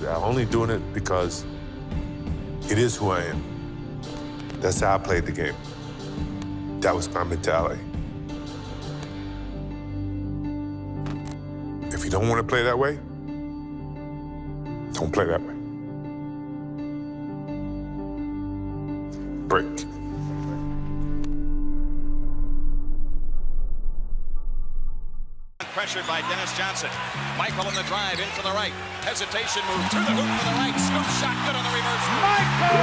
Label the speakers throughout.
Speaker 1: I'm only doing it because it is who I am. That's how I played the game. That was my mentality. If you don't want to play that way, don't play that way. Break.
Speaker 2: Pressured by Dennis Johnson. Michael on the drive, in from the right. Hesitation move through the hoop to the right. Scoop shot, good on the reverse. Michael!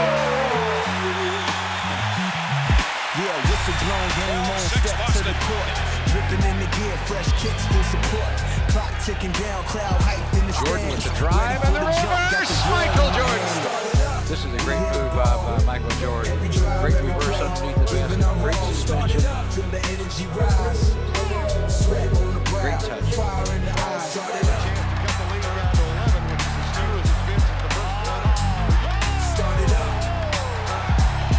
Speaker 3: Yeah, whistle blown, game on, step to the court. Dripping in the gear, fresh kicks, full support. Clock ticking down, crowd hyped in the stands.
Speaker 2: Jordan with the drive and the reverse. Michael Jordan. This is a great move by Michael Jordan. Great reverse underneath the basket. Great suspension.
Speaker 3: Feel the energy rise. Sweat on the brow.
Speaker 2: Great touch.
Speaker 3: Fire in the eyes. Started up. Started up.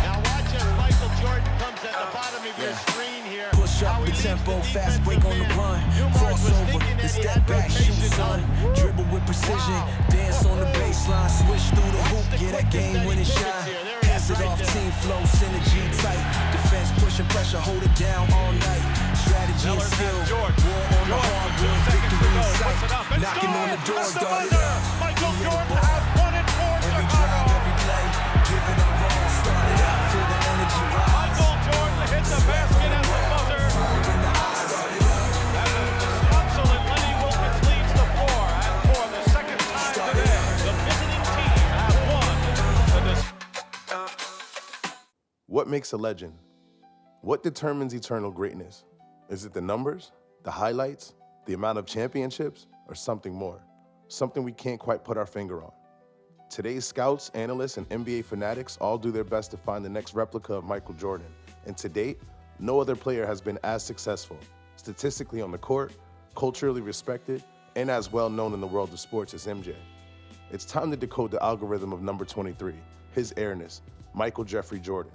Speaker 4: Now watch as Michael Jordan comes at the bottom of your screen here.
Speaker 3: Push up the tempo, fast break on the run. Crossover, the step back, shoot son. Dribble with precision, dance on the baseline, switch through the hoop, get that game winning shine. Pass it off, team flow, synergy tight. Defense pushing pressure, hold it down all night. Strategy and skill, war on the hardwood, victory in sight. Knocking on the door, started up.
Speaker 4: Michael Jordan has won it for
Speaker 3: Every
Speaker 4: Chicago.
Speaker 3: drive, every play, giving up all, started up. Feel the energy rise.
Speaker 4: Michael Jordan hits the basket at the buzzer.
Speaker 3: Fire in the eyes, started up.
Speaker 4: Russell and Lenny Wilkins leads the floor. And for the second time today, the visiting team has won the
Speaker 5: What makes a legend? What determines eternal greatness? Is it the numbers, the highlights, the amount of championships, or something more? Something we can't quite put our finger on. Today's scouts, analysts, and NBA fanatics all do their best to find the next replica of Michael Jordan. And to date, no other player has been as successful, statistically on the court, culturally respected, and as well known in the world of sports as MJ. It's time to decode the algorithm of number 23, His Airness, Michael Jeffrey Jordan.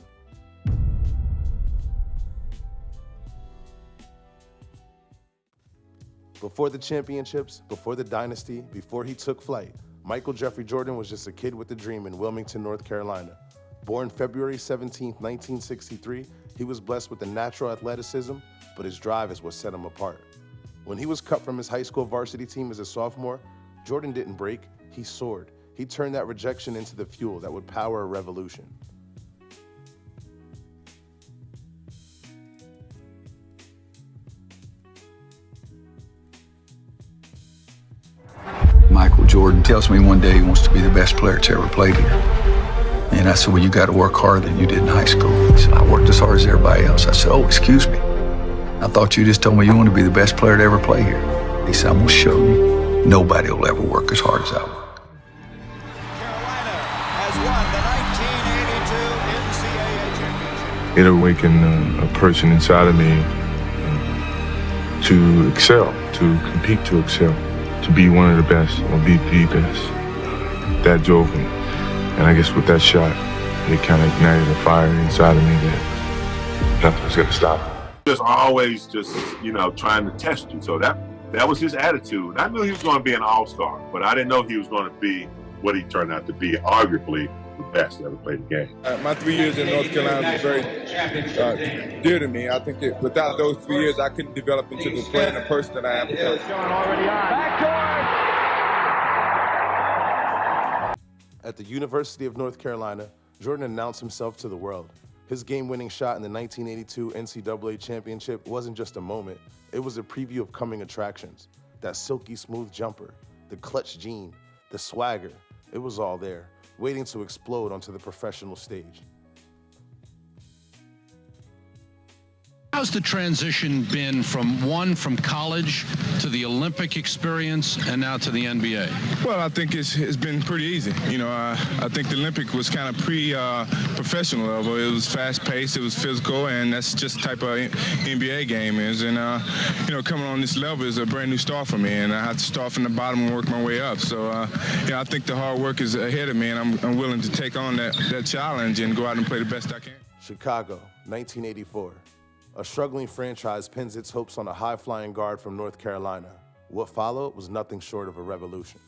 Speaker 5: Before the championships, before the dynasty, before he took flight, Michael Jeffrey Jordan was just a kid with a dream in Wilmington, North Carolina. Born February 17, 1963, he was blessed with a natural athleticism, but his drive is what set him apart. When he was cut from his high school varsity team as a sophomore, Jordan didn't break, he soared. He turned that rejection into the fuel that would power a revolution.
Speaker 6: Michael Jordan tells me one day he wants to be the best player that's ever played here. And I said, well, you got to work harder than you did in high school. He said, I worked as hard as everybody else. I said, oh, excuse me. I thought you just told me you want to be the best player to ever play here. He said, I'm going to show you. Nobody will ever work as hard as I work.
Speaker 2: Carolina has won the 1982 NCAA championship.
Speaker 7: It awakened a person inside of me to excel, to compete, to excel, to be one of the best, or be the best. That drove me. And I guess with that shot, it kind of ignited a fire inside of me that nothing was going to stop.
Speaker 8: Just always just, trying to test you. So that was his attitude. I knew he was going to be an all-star, but I didn't know he was going to be what he turned out to be, arguably the best that ever played the game.
Speaker 9: My 3 years in North Carolina was very dear to me. I think that without those 3 years, I couldn't develop into the player and the person that I am becoming.
Speaker 5: At the University of North Carolina, Jordan announced himself to the world. His game-winning shot in the 1982 NCAA championship wasn't just a moment, it was a preview of coming attractions. That silky smooth jumper, the clutch gene, the swagger, it was all there, waiting to explode onto the professional stage.
Speaker 10: How's the transition been from college to the Olympic experience and now to the NBA?
Speaker 7: Well, I think it's been pretty easy. I think the Olympic was kind of pre-professional level. It was fast-paced, it was physical, and that's just the type of NBA game is. And, coming on this level is a brand new start for me, and I have to start from the bottom and work my way up. So, I think the hard work is ahead of me, and I'm willing to take on that challenge and go out and play the best I can.
Speaker 5: Chicago, 1984. A struggling franchise pins its hopes on a high-flying guard from North Carolina. What followed was nothing short of a revolution.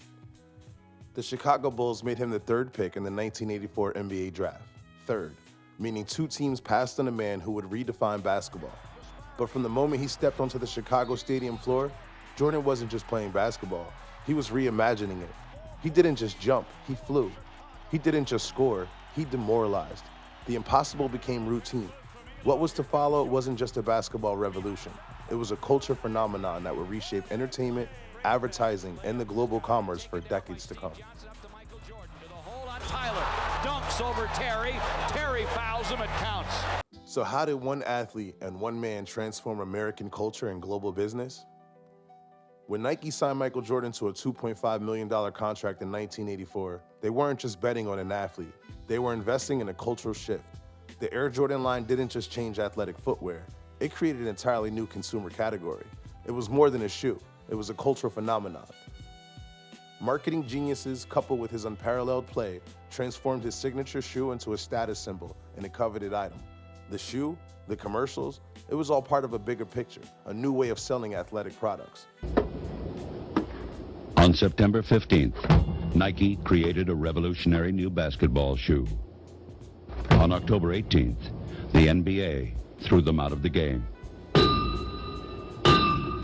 Speaker 5: The Chicago Bulls made him the third pick in the 1984 NBA draft. Third, meaning two teams passed on a man who would redefine basketball. But from the moment he stepped onto the Chicago stadium floor, Jordan wasn't just playing basketball, he was reimagining it. He didn't just jump, he flew. He didn't just score, he demoralized. The impossible became routine. What was to follow wasn't just a basketball revolution. It was a culture phenomenon that would reshape entertainment, advertising, and the global commerce for decades to come.
Speaker 4: Tyler dunks over Terry. Terry fouls him, it counts.
Speaker 5: So how did one athlete and one man transform American culture and global business? When Nike signed Michael Jordan to a $2.5 million contract in 1984, they weren't just betting on an athlete. They were investing in a cultural shift. The Air Jordan line didn't just change athletic footwear. It created an entirely new consumer category. It was more than a shoe. It was a cultural phenomenon. Marketing geniuses, coupled with his unparalleled play, transformed his signature shoe into a status symbol and a coveted item. The shoe, the commercials, it was all part of a bigger picture, a new way of selling athletic products.
Speaker 11: On September 15th, Nike created a revolutionary new basketball shoe. On October 18th, the NBA threw them out of the game.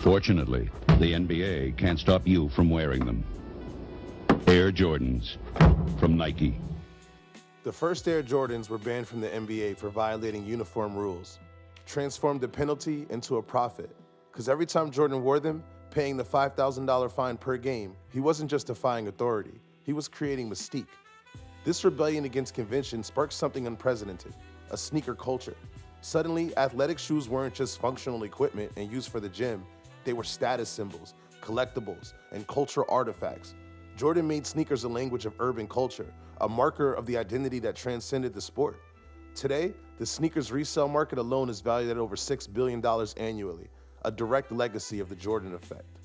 Speaker 11: Fortunately, the NBA can't stop you from wearing them. Air Jordans from Nike.
Speaker 5: The first Air Jordans were banned from the NBA for violating uniform rules, transformed the penalty into a profit, because every time Jordan wore them, paying the $5,000 fine per game, he wasn't just defying authority, he was creating mystique. This rebellion against convention sparked something unprecedented, a sneaker culture. Suddenly, athletic shoes weren't just functional equipment and used for the gym, they were status symbols, collectibles, and cultural artifacts. Jordan made sneakers a language of urban culture, a marker of the identity that transcended the sport. Today, the sneakers resale market alone is valued at over $6 billion annually, a direct legacy of the Jordan effect.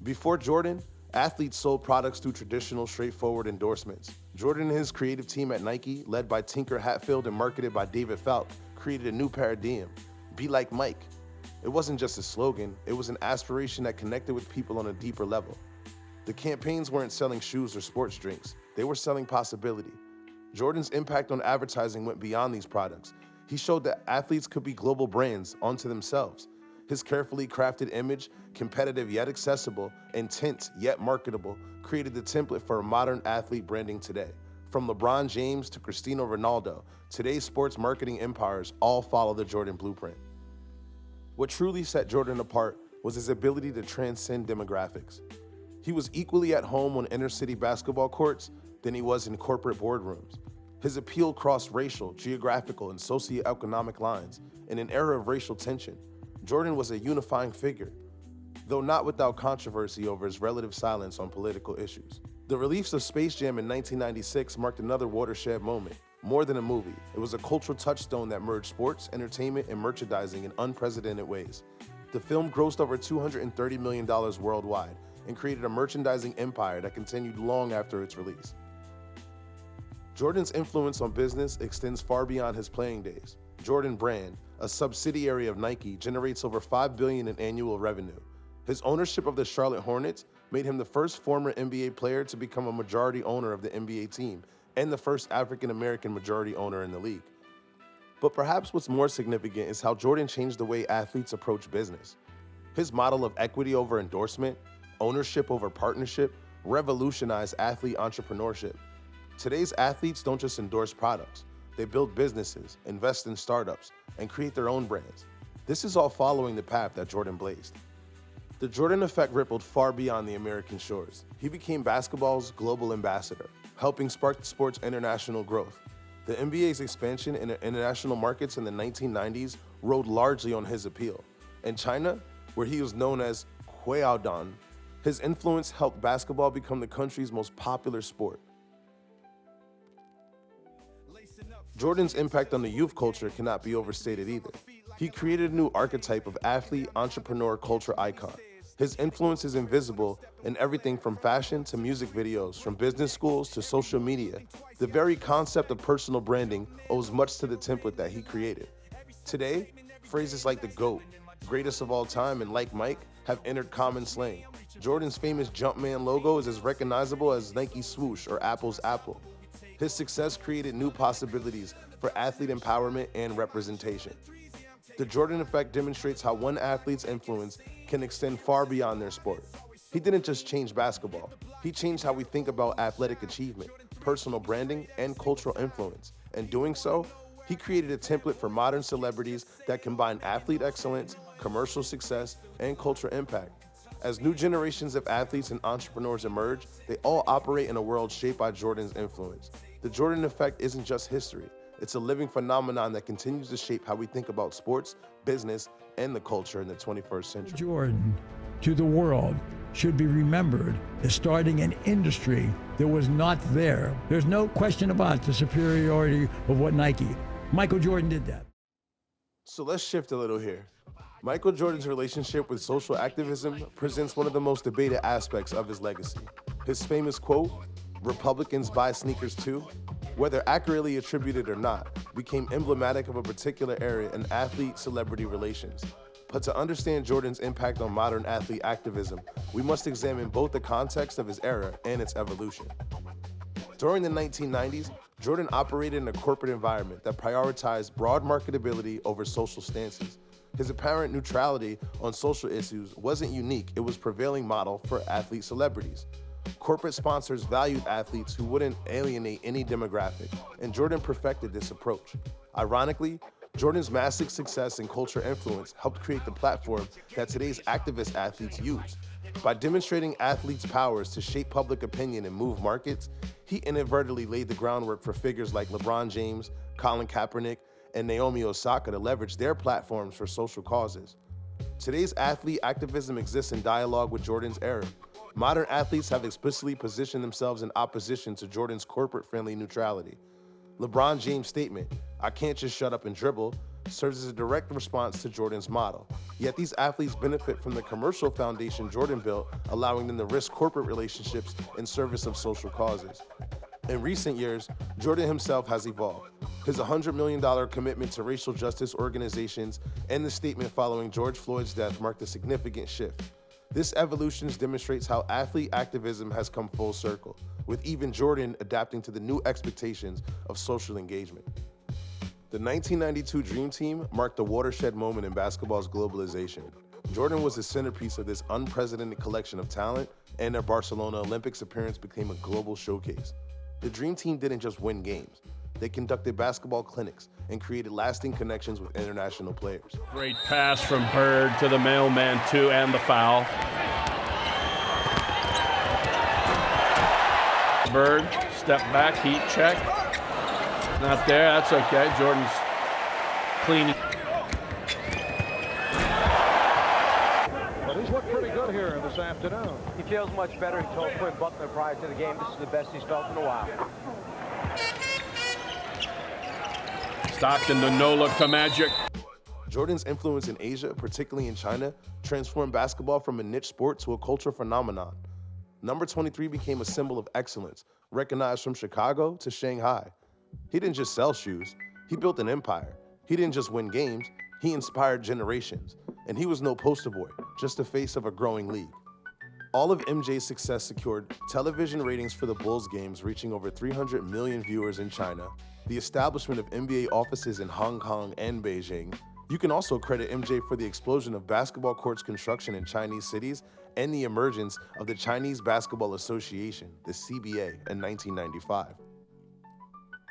Speaker 5: Before Jordan, athletes sold products through traditional, straightforward endorsements. Jordan and his creative team at Nike, led by Tinker Hatfield and marketed by David Falk, created a new paradigm: be like Mike. It wasn't just a slogan, it was an aspiration that connected with people on a deeper level. The campaigns weren't selling shoes or sports drinks, they were selling possibility. Jordan's impact on advertising went beyond these products. He showed that athletes could be global brands unto themselves. His carefully crafted image, competitive yet accessible, intense yet marketable, created the template for a modern athlete branding today. From LeBron James to Cristiano Ronaldo, today's sports marketing empires all follow the Jordan blueprint. What truly set Jordan apart was his ability to transcend demographics. He was equally at home on inner-city basketball courts than he was in corporate boardrooms. His appeal crossed racial, geographical, and socioeconomic lines. In an era of racial tension, Jordan was a unifying figure, though not without controversy over his relative silence on political issues. The release of Space Jam in 1996 marked another watershed moment. More than a movie, it was a cultural touchstone that merged sports, entertainment, and merchandising in unprecedented ways. The film grossed over $230 million worldwide and created a merchandising empire that continued long after its release. Jordan's influence on business extends far beyond his playing days. Jordan Brand, a subsidiary of Nike, generates over $5 billion in annual revenue. His ownership of the Charlotte Hornets made him the first former NBA player to become a majority owner of the NBA team and the first African-American majority owner in the league. But perhaps what's more significant is how Jordan changed the way athletes approach business. His model of equity over endorsement, ownership over partnership, revolutionized athlete entrepreneurship. Today's athletes don't just endorse products, they build businesses, invest in startups, and create their own brands. This is all following the path that Jordan blazed. The Jordan effect rippled far beyond the American shores. He became basketball's global ambassador, helping spark the sport's international growth. The NBA's expansion into international markets in the 1990s rode largely on his appeal. In China, where he was known as Huiaodan, his influence helped basketball become the country's most popular sport. Jordan's impact on the youth culture cannot be overstated either. He created a new archetype of athlete, entrepreneur, culture icon. His influence is invisible in everything from fashion to music videos, from business schools to social media. The very concept of personal branding owes much to the template that he created. Today, phrases like the GOAT, greatest of all time, and like Mike have entered common slang. Jordan's famous Jumpman logo is as recognizable as Nike's swoosh or Apple's apple. His success created new possibilities for athlete empowerment and representation. The Jordan effect demonstrates how one athlete's influence can extend far beyond their sport. He didn't just change basketball, he changed how we think about athletic achievement, personal branding, and cultural influence. In doing so, he created a template for modern celebrities that combine athlete excellence, commercial success, and cultural impact. As new generations of athletes and entrepreneurs emerge, they all operate in a world shaped by Jordan's influence. The Jordan effect isn't just history. It's a living phenomenon that continues to shape how we think about sports, business, and the culture in the 21st century.
Speaker 12: Jordan, to the world, should be remembered as starting an industry that was not there. There's no question about the superiority of what Nike. Michael Jordan did that.
Speaker 5: So let's shift a little here. Michael Jordan's relationship with social activism presents one of the most debated aspects of his legacy. His famous quote, "Republicans buy sneakers too," whether accurately attributed or not, became emblematic of a particular area in athlete-celebrity relations. But to understand Jordan's impact on modern athlete activism, we must examine both the context of his era and its evolution. During the 1990s, Jordan operated in a corporate environment that prioritized broad marketability over social stances. His apparent neutrality on social issues wasn't unique, it was a prevailing model for athlete celebrities. Corporate sponsors valued athletes who wouldn't alienate any demographic, and Jordan perfected this approach. Ironically, Jordan's massive success and cultural influence helped create the platform that today's activist athletes use. By demonstrating athletes' powers to shape public opinion and move markets, he inadvertently laid the groundwork for figures like LeBron James, Colin Kaepernick, and Naomi Osaka to leverage their platforms for social causes. Today's athlete activism exists in dialogue with Jordan's era. Modern athletes have explicitly positioned themselves in opposition to Jordan's corporate-friendly neutrality. LeBron James' statement, "I can't just shut up and dribble," serves as a direct response to Jordan's model. Yet these athletes benefit from the commercial foundation Jordan built, allowing them to risk corporate relationships in service of social causes. In recent years, Jordan himself has evolved. His $100 million commitment to racial justice organizations and the statement following George Floyd's death marked a significant shift. This evolution demonstrates how athlete activism has come full circle, with even Jordan adapting to the new expectations of social engagement. The 1992 Dream Team marked a watershed moment in basketball's globalization. Jordan was the centerpiece of this unprecedented collection of talent, and their Barcelona Olympics appearance became a global showcase. The Dream Team didn't just win games. They conducted basketball clinics and created lasting connections with international players.
Speaker 13: Great pass from Bird to the mailman, too, and the foul. Bird, step back, heat check. Not there, that's okay. Jordan's clean.
Speaker 4: Well, he's looked pretty good here this afternoon.
Speaker 14: He feels much better. He told Quinn Buckner prior to the game this is the best he's felt in a while.
Speaker 13: Stockton, the no-look to Magic.
Speaker 5: Jordan's influence in Asia, particularly in China, transformed basketball from a niche sport to a cultural phenomenon. Number 23 became a symbol of excellence, recognized from Chicago to Shanghai. He didn't just sell shoes, he built an empire. He didn't just win games, he inspired generations. And he was no poster boy, just the face of a growing league. All of MJ's success secured television ratings for the Bulls games reaching over 300 million viewers in China, the establishment of NBA offices in Hong Kong and Beijing. You can also credit MJ for the explosion of basketball courts construction in Chinese cities and the emergence of the Chinese Basketball Association, the CBA, in 1995.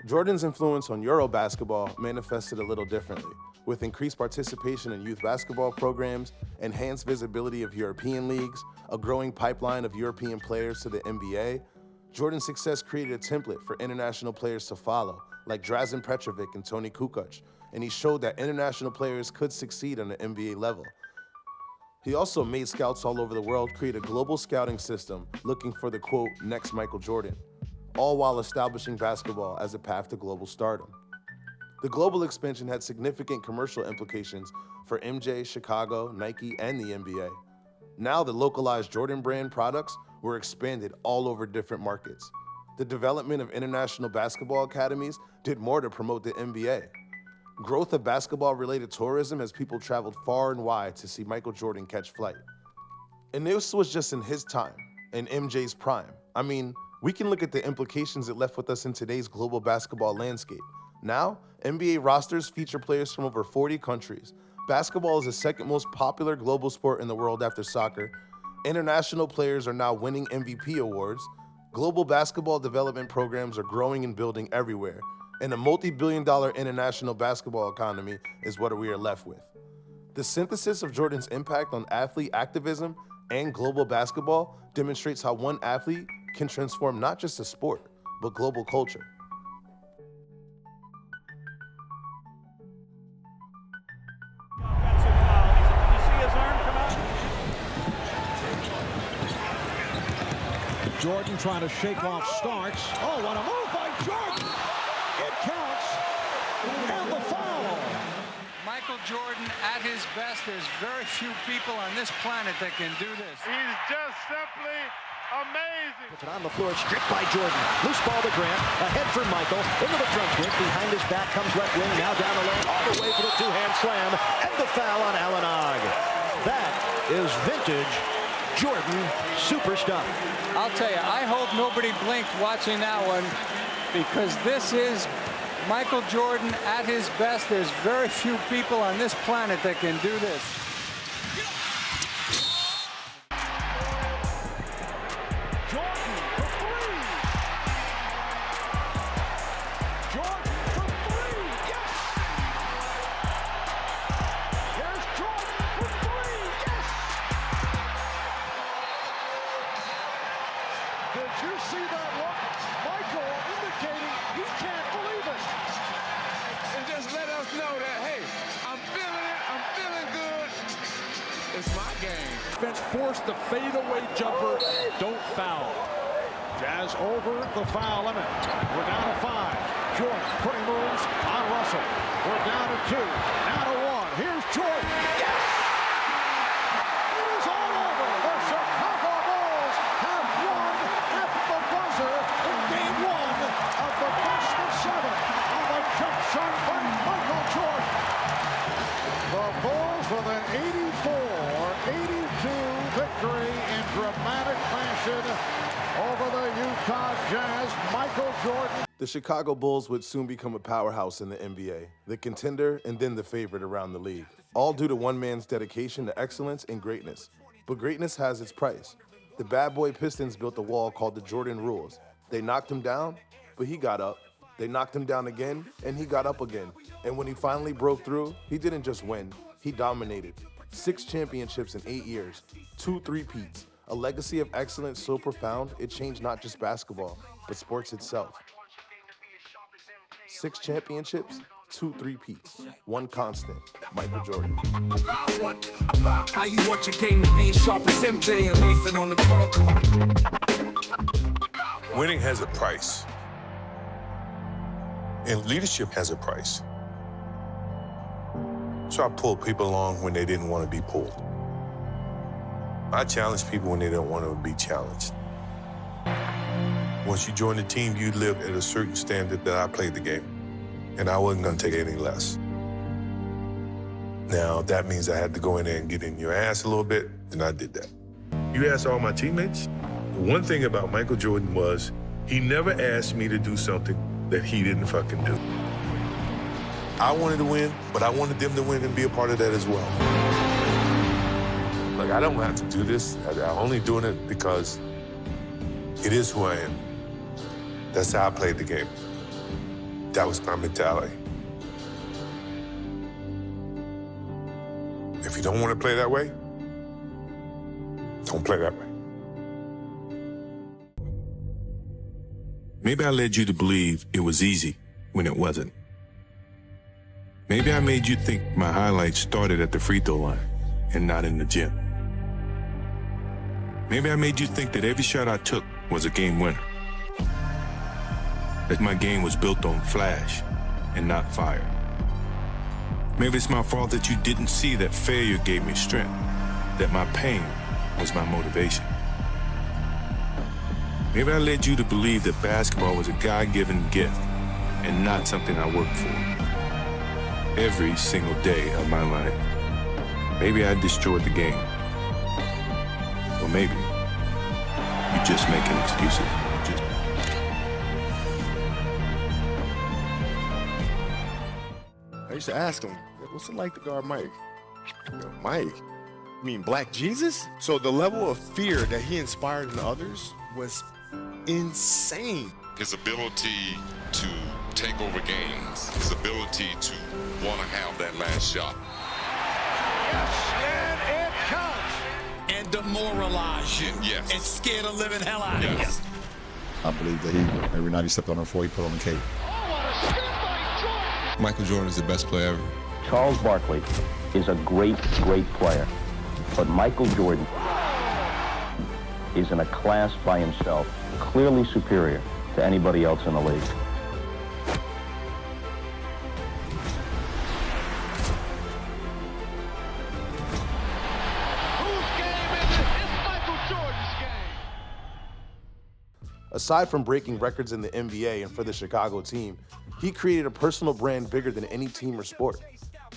Speaker 5: Jordan's influence on Euro basketball manifested a little differently, with increased participation in youth basketball programs, enhanced visibility of European leagues, a growing pipeline of European players to the NBA. Jordan's success created a template for international players to follow, like Drazen Petrovic and Toni Kukoc, and he showed that international players could succeed on the NBA level. He also made scouts all over the world create a global scouting system looking for the, quote, next Michael Jordan, all while establishing basketball as a path to global stardom. The global expansion had significant commercial implications for MJ, Chicago, Nike, and the NBA. Now the localized Jordan brand products were expanded all over different markets. The development of international basketball academies did more to promote the NBA. Growth of basketball-related tourism as people traveled far and wide to see Michael Jordan catch flight. And this was just in his time, in MJ's prime. I mean, we can look at the implications it left with us in today's global basketball landscape. Now, NBA rosters feature players from over 40 countries. Basketball is the second most popular global sport in the world after soccer. International players are now winning MVP awards. Global basketball development programs are growing and building everywhere. And a multi-billion-dollar international basketball economy is what we are left with. The synthesis of Jordan's impact on athlete activism and global basketball demonstrates how one athlete can transform not just a sport, but global culture.
Speaker 4: Offensive foul. Did you see his arm come out?
Speaker 15: Jordan trying to shake off Starks. Oh, what a move by Jordan! It counts, and the foul.
Speaker 2: Michael Jordan at his best. There's very few people on this planet that can do this.
Speaker 4: He's just simply amazing.
Speaker 14: Puts it on the floor, stripped by Jordan. Loose ball to Grant, ahead for Michael, into the front court. Behind his back comes left wing, now down the lane, all the way for the two-hand slam, and the foul on Allen Ogg. That is vintage Jordan super stuff.
Speaker 2: I'll tell you, I hope nobody blinked watching that one, because this is Michael Jordan at his best. There's very few people on this planet that can do this.
Speaker 15: Jordan for three. Jordan for three. Yes. Here's Jordan for three. Yes. Did you see that look? Michael indicating he can't believe it.
Speaker 9: And just let us know that, hey, I'm feeling it, I'm feeling good. It's my game.
Speaker 15: Defense forced the fadeaway jumper. Don't foul. Jazz over the foul limit. We're down to 5. Jordan putting moves on Russell. We're down to 2. Now to 1. Here's Jordan. Yes! It is all over. The Chicago Bulls have won at the buzzer in game 1 of the best of 7 on the jump shot by Michael Jordan. The Bulls with an 84-82 victory in dramatic fashion over the Utah Jazz. Michael Jordan.
Speaker 5: The Chicago Bulls would soon become a powerhouse in the NBA, the contender and then the favorite around the league, all due to one man's dedication to excellence and greatness. But greatness has its price. The bad boy Pistons built a wall called the Jordan Rules. They knocked him down, but he got up. They knocked him down again, and he got up again. And when he finally broke through, he didn't just win, he dominated. 6 championships in 8 years, 2 three-peats, a legacy of excellence so profound it changed not just basketball, but sports itself. 6 championships, 2 three-peats, 1 constant, Michael Jordan.
Speaker 3: How you want your game to be sharp as MJ and Nathan on the court.
Speaker 1: Winning has a price. And leadership has a price. So I pulled people along when they didn't want to be pulled. I challenge people when they don't want to be challenged. Once you join the team, you live at a certain standard that I played the game. And I wasn't going to take any less. Now, that means I had to go in there and get in your ass a little bit, and I did that. You ask all my teammates, the one thing about Michael Jordan was he never asked me to do something that he didn't fucking do. I wanted to win, but I wanted them to win and be a part of that as well. Like, I don't have to do this. I'm only doing it because it is who I am. That's how I played the game. That was my mentality. If you don't want to play that way, don't play that way.
Speaker 7: Maybe I led you to believe it was easy when it wasn't. Maybe I made you think my highlights started at the free throw line and not in the gym. Maybe I made you think that every shot I took was a game winner. That my game was built on flash and not fire. Maybe it's my fault that you didn't see that failure gave me strength, that my pain was my motivation. Maybe I led you to believe that basketball was a God-given gift and not something I worked for. Every single day of my life, maybe I destroyed the game.
Speaker 16: Or maybe you're just making excuses.
Speaker 17: I used to ask him, what's it like to guard Mike? Mike? You mean Black Jesus? So the level of fear that he inspired in others was insane.
Speaker 18: His ability to take over games, his ability to want to have that last shot.
Speaker 4: Yes, and it counts.
Speaker 19: And demoralize you.
Speaker 18: Yes.
Speaker 19: And scare the living hell out of you.
Speaker 20: I believe that every night he stepped on the floor, he put on the cape.
Speaker 21: Michael Jordan is the best player ever.
Speaker 22: Charles Barkley is a great, great player. But Michael Jordan is in a class by himself, clearly superior to anybody else in the league.
Speaker 5: Aside from breaking records in the NBA and for the Chicago team, he created a personal brand bigger than any team or sport.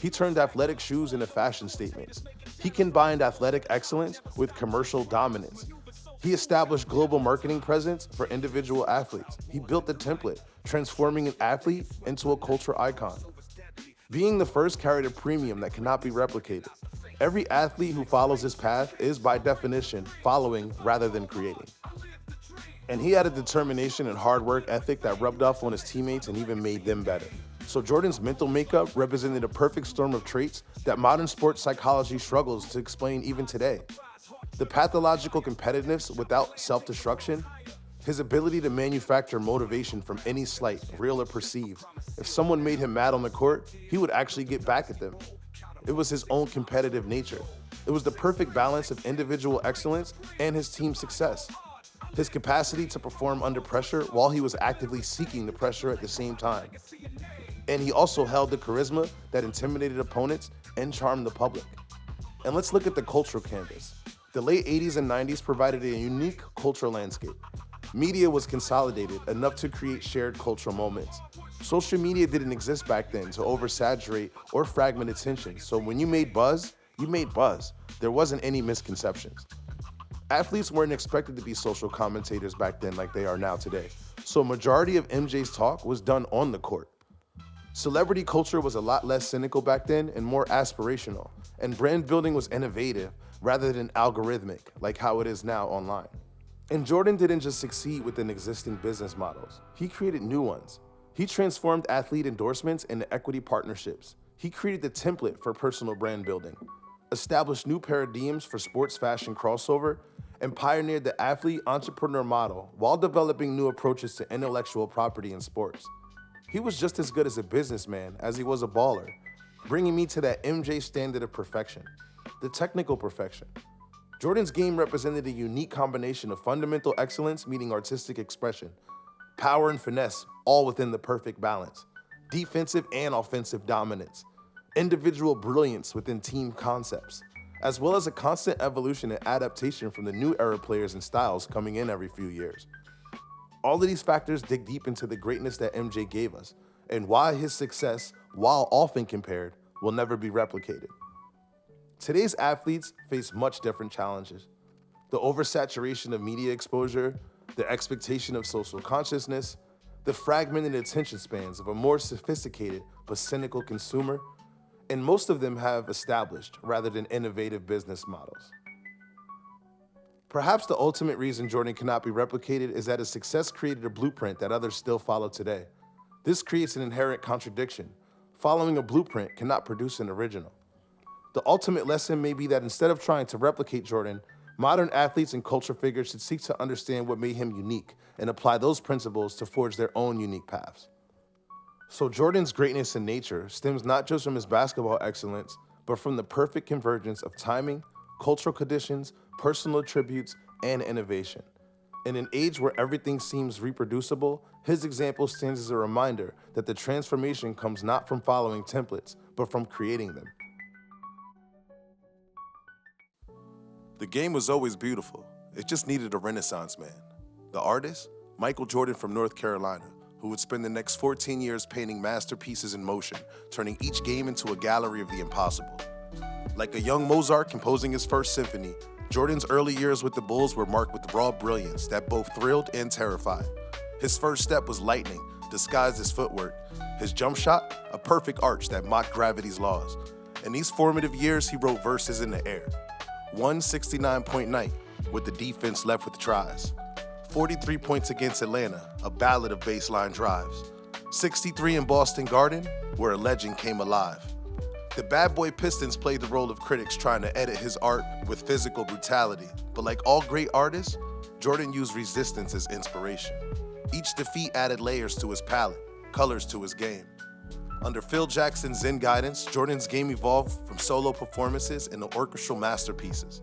Speaker 5: He turned athletic shoes into fashion statements. He combined athletic excellence with commercial dominance. He established global marketing presence for individual athletes. He built the template, transforming an athlete into a culture icon. Being the first carried a premium that cannot be replicated. Every athlete who follows this path is, by definition, following rather than creating. And he had a determination and hard work ethic that rubbed off on his teammates and even made them better. So Jordan's mental makeup represented a perfect storm of traits that modern sports psychology struggles to explain even today. The pathological competitiveness without self-destruction, his ability to manufacture motivation from any slight, real or perceived. If someone made him mad on the court, he would actually get back at them. It was his own competitive nature. It was the perfect balance of individual excellence and his team's success. His capacity to perform under pressure while he was actively seeking the pressure at the same time. And he also held the charisma that intimidated opponents and charmed the public. And let's look at the cultural canvas. The late 80s and 90s provided a unique cultural landscape. Media was consolidated enough to create shared cultural moments. Social media didn't exist back then to oversaturate or fragment attention, so when you made buzz, you made buzz. There wasn't any misconceptions. Athletes weren't expected to be social commentators back then like they are now today, so a majority of MJ's talk was done on the court. Celebrity culture was a lot less cynical back then and more aspirational, and brand building was innovative rather than algorithmic like how it is now online. And Jordan didn't just succeed within existing business models, he created new ones. He transformed athlete endorsements into equity partnerships. He created the template for personal brand building, established new paradigms for sports fashion crossover, and pioneered the athlete entrepreneur model while developing new approaches to intellectual property in sports. He was just as good as a businessman as he was a baller, bringing me to that MJ standard of perfection, the technical perfection. Jordan's game represented a unique combination of fundamental excellence meeting artistic expression, power and finesse all within the perfect balance, defensive and offensive dominance, individual brilliance within team concepts, as well as a constant evolution and adaptation from the new era players and styles coming in every few years. All of these factors dig deep into the greatness that MJ gave us and why his success, while often compared, will never be replicated. Today's athletes face much different challenges. The oversaturation of media exposure, the expectation of social consciousness, the fragmented attention spans of a more sophisticated but cynical consumer, and most of them have established rather than innovative business models. Perhaps the ultimate reason Jordan cannot be replicated is that his success created a blueprint that others still follow today. This creates an inherent contradiction. Following a blueprint cannot produce an original. The ultimate lesson may be that instead of trying to replicate Jordan, modern athletes and culture figures should seek to understand what made him unique and apply those principles to forge their own unique paths. So Jordan's greatness in nature stems not just from his basketball excellence, but from the perfect convergence of timing, cultural conditions, personal attributes, and innovation. In an age where everything seems reproducible, his example stands as a reminder that the transformation comes not from following templates, but from creating them. The game was always beautiful. It just needed a renaissance man. The artist, Michael Jordan from North Carolina, who would spend the next 14 years painting masterpieces in motion, turning each game into a gallery of the impossible. Like a young Mozart composing his first symphony, Jordan's early years with the Bulls were marked with raw brilliance that both thrilled and terrified. His first step was lightning, disguised as footwork. His jump shot, a perfect arch that mocked gravity's laws. In these formative years, he wrote verses in the air. 169-point night, with the defense left with tries. 43 points against Atlanta, a ballad of baseline drives. 63 in Boston Garden, where a legend came alive. The Bad Boy Pistons played the role of critics trying to edit his art with physical brutality. But like all great artists, Jordan used resistance as inspiration. Each defeat added layers to his palette, colors to his game. Under Phil Jackson's Zen guidance, Jordan's game evolved from solo performances into orchestral masterpieces.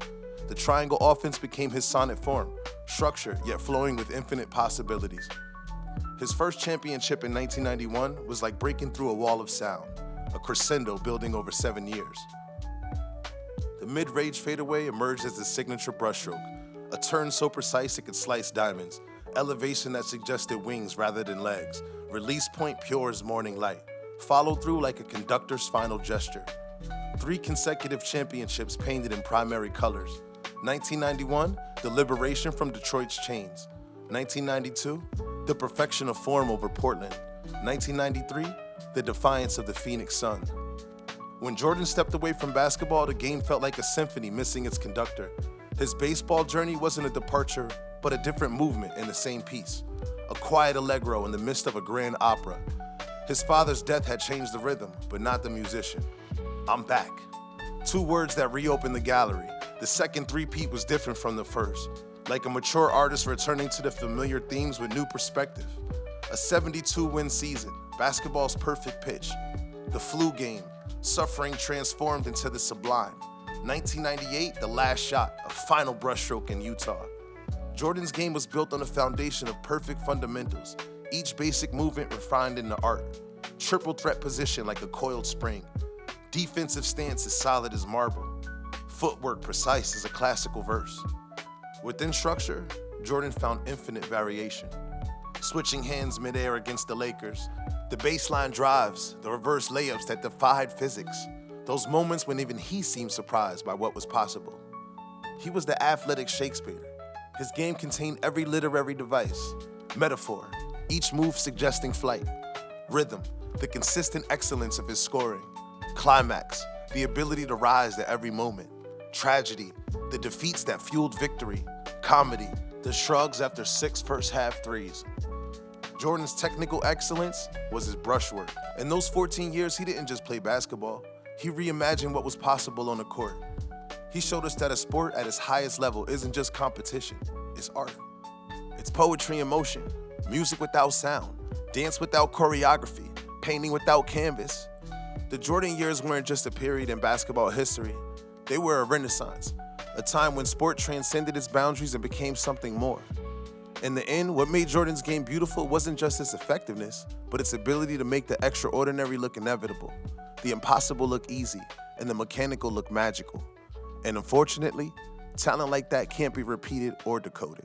Speaker 5: The triangle offense became his sonnet form, structured yet flowing with infinite possibilities. His first championship in 1991 was like breaking through a wall of sound, a crescendo building over 7 years. The mid-range fadeaway emerged as his signature brushstroke, a turn so precise it could slice diamonds, elevation that suggested wings rather than legs, release point pure as morning light, followed through like a conductor's final gesture. 3 consecutive championships painted in primary colors. 1991, the liberation from Detroit's chains. 1992, the perfection of form over Portland. 1993, the defiance of the Phoenix Sun. When Jordan stepped away from basketball, the game felt like a symphony missing its conductor. His baseball journey wasn't a departure, but a different movement in the same piece. A quiet allegro in the midst of a grand opera. His father's death had changed the rhythm, but not the musician. I'm back. 2 words that reopened the gallery. The second three-peat was different from the first. Like a mature artist returning to the familiar themes with new perspective. A 72-win season, basketball's perfect pitch. The flu game, suffering transformed into the sublime. 1998, the last shot, a final brushstroke in Utah. Jordan's game was built on a foundation of perfect fundamentals, each basic movement refined into art. Triple threat position like a coiled spring. Defensive stance as solid as marble. Footwork precise as a classical verse. Within structure, Jordan found infinite variation. Switching hands midair against the Lakers, the baseline drives, the reverse layups that defied physics, those moments when even he seemed surprised by what was possible. He was the athletic Shakespeare. His game contained every literary device, metaphor, each move suggesting flight, rhythm, the consistent excellence of his scoring, climax, the ability to rise at every moment, tragedy, the defeats that fueled victory, comedy, the shrugs after 6 first-half threes. Jordan's technical excellence was his brushwork. In those 14 years, he didn't just play basketball. He reimagined what was possible on the court. He showed us that a sport at its highest level isn't just competition, it's art. It's poetry in motion, music without sound, dance without choreography, painting without canvas. The Jordan years weren't just a period in basketball history. They were a renaissance, a time when sport transcended its boundaries and became something more. In the end, what made Jordan's game beautiful wasn't just its effectiveness, but its ability to make the extraordinary look inevitable, the impossible look easy, and the mechanical look magical. And unfortunately, talent like that can't be repeated or decoded.